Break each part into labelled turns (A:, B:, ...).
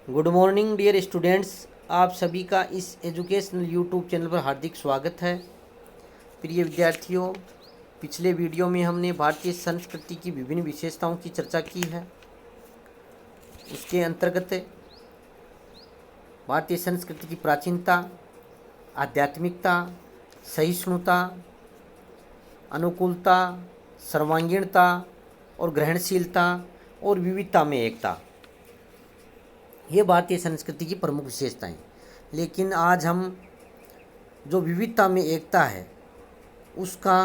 A: Good morning dear students. आप सभी का इस एजुकेशनल यूट्यूब चैनल पर हार्दिक स्वागत है। प्रिय विद्यार्थियों, पिछले वीडियो में हमने भारतीय संस्कृति की विभिन्न विशेषताओं की चर्चा की है। उसके अंतर्गत भारतीय संस्कृति की प्राचीनता, आध्यात्मिकता, सहिष्णुता, अनुकूलता, सर्वांगीणता और ग्रहणशीलता और विविधता में एकता, ये भारतीय संस्कृति की प्रमुख विशेषताएं। लेकिन आज हम जो विविधता में एकता है उसका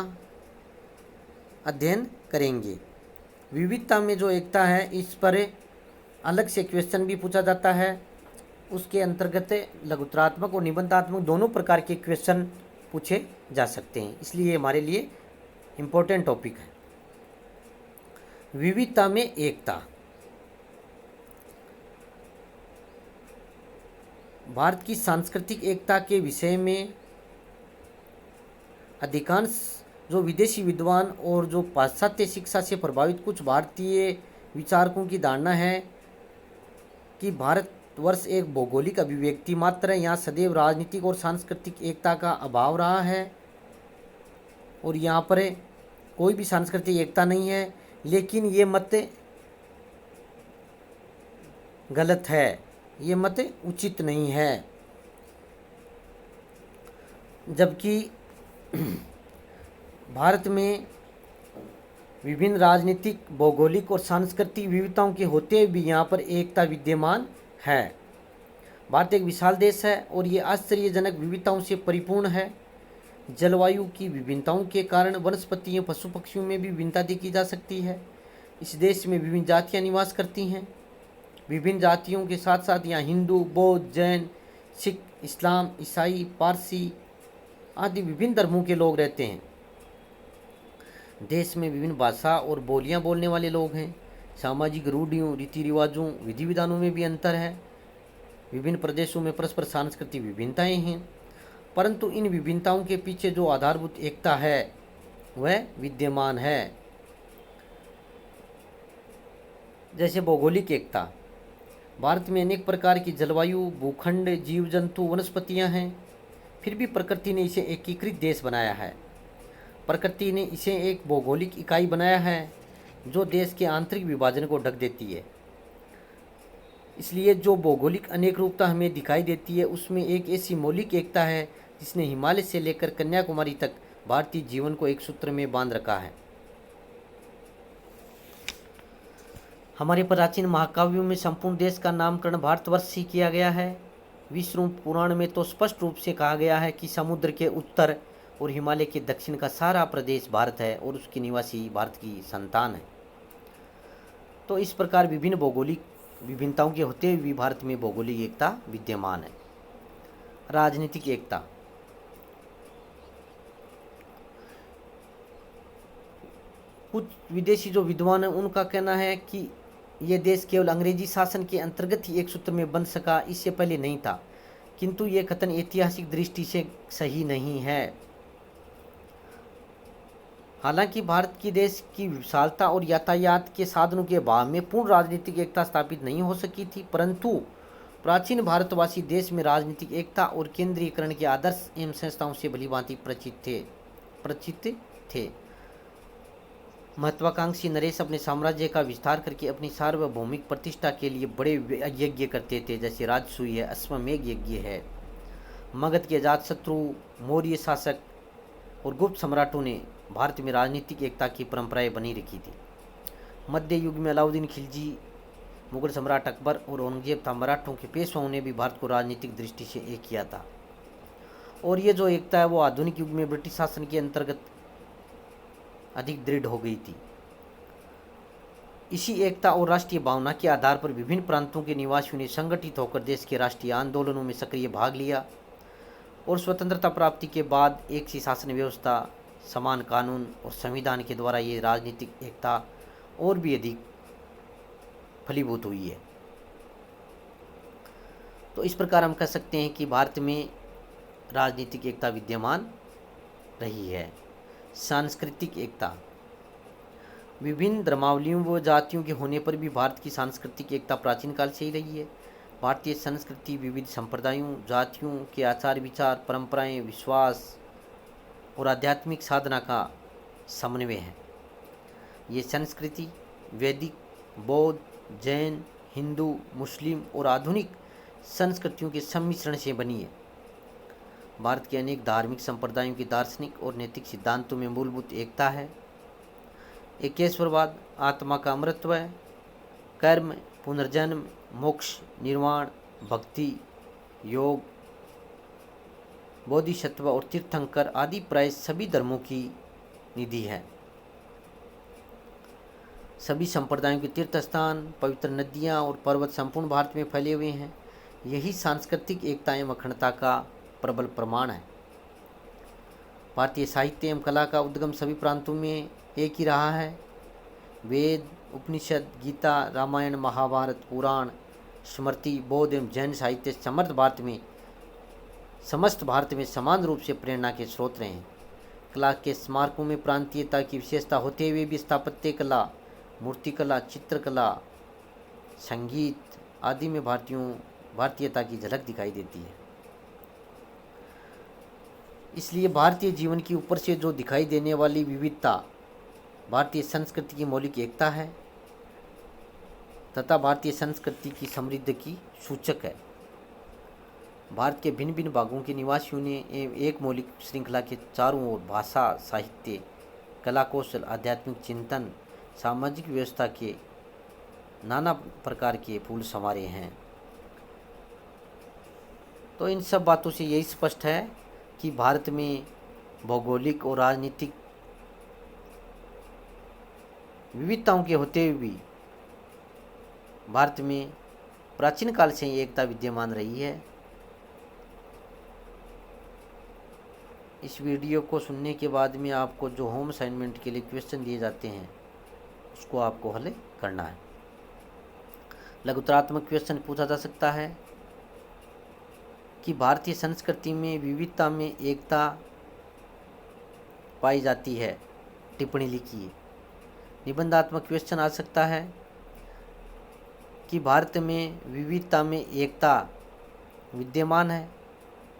A: अध्ययन करेंगे। विविधता में जो एकता है इस पर अलग से क्वेश्चन भी पूछा जाता है। उसके अंतर्गत लघुत्तरात्मक और निबंधात्मक दोनों प्रकार के क्वेश्चन पूछे जा सकते हैं, इसलिए हमारे लिए इम्पोर्टेंट टॉपिक है। विविधता में एकता। भारत की सांस्कृतिक एकता के विषय में अधिकांश जो विदेशी विद्वान और जो पाश्चात्य शिक्षा से प्रभावित कुछ भारतीय विचारकों की धारणा है कि भारतवर्ष एक भौगोलिक अभिव्यक्ति मात्र है। यहाँ सदैव राजनीतिक और सांस्कृतिक एकता का अभाव रहा है और यहाँ पर कोई भी सांस्कृतिक एकता नहीं है। लेकिन ये मत गलत है, ये मत उचित नहीं है। जबकि भारत में विभिन्न राजनीतिक, भौगोलिक और सांस्कृतिक विविधताओं के होते हुए भी यहाँ पर एकता विद्यमान है। भारत एक विशाल देश है और ये आश्चर्यजनक विविधताओं से परिपूर्ण है। जलवायु की विभिन्नताओं के कारण वनस्पतियों, पशु पक्षियों में भी विभिन्नता देखी जा सकती है। इस देश में विभिन्न जातियाँ निवास करती हैं। विभिन्न जातियों के साथ साथ यहाँ हिंदू, बौद्ध, जैन, सिख, इस्लाम, ईसाई, पारसी आदि विभिन्न धर्मों के लोग रहते हैं। देश में विभिन्न भाषा और बोलियां बोलने वाले लोग हैं। सामाजिक रूढ़ियों, रीति रिवाजों, विधि विधानों में भी अंतर है। विभिन्न प्रदेशों में परस्पर सांस्कृतिक विभिन्नताएं हैं, परंतु इन विभिन्नताओं के पीछे जो आधारभूत एकता है वह विद्यमान है। जैसे भौगोलिक एकता। भारत में अनेक प्रकार की जलवायु, भूखंड, जीव जंतु, वनस्पतियां हैं, फिर भी प्रकृति ने इसे एकीकृत देश बनाया है। प्रकृति ने इसे एक भौगोलिक इकाई बनाया है जो देश के आंतरिक विभाजन को ढक देती है। इसलिए जो भौगोलिक अनेक रूपता हमें दिखाई देती है उसमें एक ऐसी मौलिक एकता है जिसने हिमालय से लेकर कन्याकुमारी तक भारतीय जीवन को एक सूत्र में बांध रखा है। हमारे प्राचीन महाकाव्यों में संपूर्ण देश का नामकरण भारतवर्ष ही किया गया है। विष्णु पुराण में तो स्पष्ट रूप से कहा गया है कि समुद्र के उत्तर और हिमालय के दक्षिण का सारा प्रदेश भारत है और उसके निवासी भारत की संतान है। तो इस प्रकार विभिन्न भौगोलिक विभिन्नताओं के होते हुए भी भारत में भौगोलिक एकता विद्यमान है। राजनीतिक एकता। कुछ विदेशी जो विद्वान हैं उनका कहना है कि ये देश केवल अंग्रेजी शासन के अंतर्गत ही एक सूत्र में बन सका, इससे पहले नहीं था। किंतु ये कथन ऐतिहासिक दृष्टि से सही नहीं है। हालांकि भारत की देश की विशालता और यातायात के साधनों के अभाव में पूर्ण राजनीतिक एकता स्थापित नहीं हो सकी थी, परंतु प्राचीन भारतवासी देश में राजनीतिक एकता और केंद्रीयकरण के आदर्श एवं संस्थाओं से भलीभांति परिचित थे। महत्वाकांक्षी नरेश अपने साम्राज्य का विस्तार करके अपनी सार्वभौमिक प्रतिष्ठा के लिए बड़े यज्ञ करते थे, जैसे राजसूय है, अश्वमेध यज्ञ है। मगध के अजातशत्रु, मौर्य शासक और गुप्त सम्राटों ने भारत में राजनीतिक एकता की परंपराएं बनी रखी थी। मध्य युग में अलाउद्दीन खिलजी, मुगल सम्राट अकबर और औरंगजेब था मराठों के पेशवाओं ने भी भारत को राजनीतिक दृष्टि से एक किया था। और ये जो एकता है वो आधुनिक युग में ब्रिटिश शासन के अंतर्गत अधिक दृढ़ हो गई थी। इसी एकता और राष्ट्रीय भावना के आधार पर विभिन्न प्रांतों के निवासियों ने संगठित होकर देश के राष्ट्रीय आंदोलनों में सक्रिय भाग लिया और स्वतंत्रता प्राप्ति के बाद एक सी शासन व्यवस्था, समान कानून और संविधान के द्वारा ये राजनीतिक एकता और भी अधिक फलीभूत हुई है। तो इस प्रकार हम कह सकते हैं कि भारत में राजनीतिक एकता विद्यमान रही है। सांस्कृतिक एकता। विभिन्न धर्मावलियों व जातियों के होने पर भी भारत की सांस्कृतिक एकता प्राचीन काल से ही रही है। भारतीय संस्कृति विविध संप्रदायों, जातियों के आचार विचार, परंपराएं, विश्वास और आध्यात्मिक साधना का समन्वय है। ये संस्कृति वैदिक, बौद्ध, जैन, हिंदू, मुस्लिम और आधुनिक संस्कृतियों के सम्मिश्रण से बनी है। भारत के अनेक धार्मिक संप्रदायों की दार्शनिक और नैतिक सिद्धांतों में मूलभूत एकता है। एकेश्वरवाद, आत्मा का अमृतत्व, कर्म, पुनर्जन्म, मोक्ष, निर्वाण, भक्ति, योग, बोधिसत्व और तीर्थंकर आदि प्राय सभी धर्मों की निधि है। सभी संप्रदायों के तीर्थ स्थान, पवित्र नदियाँ और पर्वत संपूर्ण भारत में फैले हुए हैं। यही सांस्कृतिक एकता एवं अखंडता का प्रबल प्रमाण है। भारतीय साहित्य एवं कला का उद्गम सभी प्रांतों में एक ही रहा है। वेद, उपनिषद, गीता, रामायण, महाभारत, पुराण, स्मृति, बौद्ध एवं जैन साहित्य समस्त भारत में समान रूप से प्रेरणा के स्रोत रहे हैं। कला के स्मारकों में प्रांतीयता की विशेषता होते हुए भी स्थापत्य कला, मूर्तिकला, चित्रकला, संगीत आदि में भारतीयता की झलक दिखाई देती है। इसलिए भारतीय जीवन की ऊपर से जो दिखाई देने वाली विविधता भारतीय संस्कृति की मौलिक एकता है तथा भारतीय संस्कृति की समृद्धि की सूचक है। भारत के भिन्न भिन्न भागों के निवासियों ने एक मौलिक श्रृंखला के चारों ओर भाषा, साहित्य, कला कौशल, आध्यात्मिक चिंतन, सामाजिक व्यवस्था के नाना प्रकार के फूल संवारे हैं। तो इन सब बातों से यही स्पष्ट है कि भारत में भौगोलिक और राजनीतिक विविधताओं के होते हुए भी भारत में प्राचीन काल से ही एकता विद्यमान रही है। इस वीडियो को सुनने के बाद में आपको जो होम असाइनमेंट के लिए क्वेश्चन दिए जाते हैं उसको आपको हल करना है। लघुतरात्मक क्वेश्चन पूछा जा सकता है कि भारतीय संस्कृति में विविधता में एकता पाई जाती है, टिप्पणी लिखिए। निबंधात्मक क्वेश्चन आ सकता है कि भारत में विविधता में एकता विद्यमान है,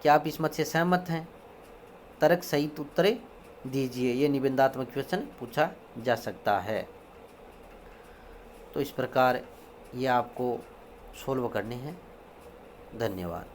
A: क्या आप इस मत से सहमत हैं? तर्क सहित उत्तरें दीजिए। ये निबंधात्मक क्वेश्चन पूछा जा सकता है। तो इस प्रकार ये आपको सोल्व करने हैं। धन्यवाद।